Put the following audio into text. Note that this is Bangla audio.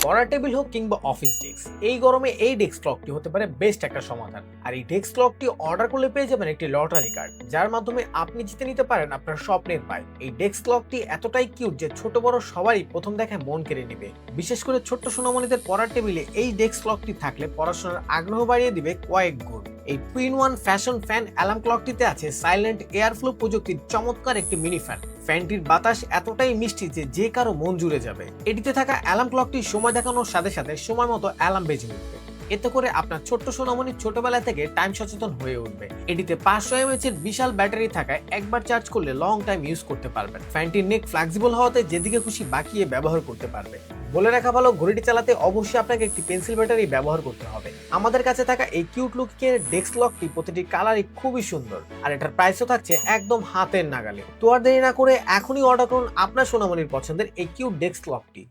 পড়ার টেবিল হোক কিংবা অফিস ডেস্ক, এই গরমে এই ডেস্ক ক্লকটি হতে পারে বেস্ট একটা সমাধান। আর এই ডেস্ক ক্লকটি অর্ডার করলে পেয়ে যাবেন একটি লটারি কার্ড, যার মাধ্যমে আপনি জিতে নিতে পারেন আপনার স্বপ্নের বাইক। এই ডেস্ক ক্লকটি এতটাই কিউট যে ছোট বড় সবারই প্রথম দেখায় মন কেড়ে নেবে। বিশেষ করে ছোট্ট সোনামণিদের পড়ার টেবিলে এই ডেস্ক ক্লকটি থাকলে পড়াশোনার আগ্রহ বাড়িয়ে দিবে কয়েক গুণ। এই 2-in-1 ফ্যাশন ফ্যান অ্যালার্ম ক্লকটিতে আছে সাইলেন্ট এয়ার ফ্লো প্রযুক্তির চমৎকার একটি মিনি ফ্যান। ফ্যানটির বাতাস এতটাই মিষ্টি যে কারো মন জুড়ে যাবে। এটিতে থাকা অ্যালার্ম ক্লকটি সময় দেখানোর সাথে সাথে সময় মতো অ্যালার্ম বেজে উঠবে। এতে করে আপনার ছোট্ট সোনামণি ছোটবেলা থেকে টাইম সচেতন হয়ে উঠবে। এটিতে 500 mAh এর বিশাল ব্যাটারি থাকায় একবার চার্জ করলে লং টাইম ইউজ করতে পারবেন। ফ্যানটির নেক ফ্লেক্সিবল হওয়াতে যেদিকে খুশি বাঁকিয়ে ব্যবহার করতে পারবে। বলে রাখা ভালো, ঘড়িটি চালাতে অবশ্যই আপনাকে একটি পেন্সিল ব্যাটারি ব্যবহার করতে হবে। আমাদের কাছে থাকা এই কিউট লুকের ডেস্ক ক্লকটি প্রতিটি কালারই খুবই সুন্দর, আর এটার প্রাইসও থাকছে একদম হাতের নাগালে। তো আর দেরি না করে এখনই অর্ডার করুন আপনার সোনামণির পছন্দের এই কিউট ডেস্ক ক্লকটি।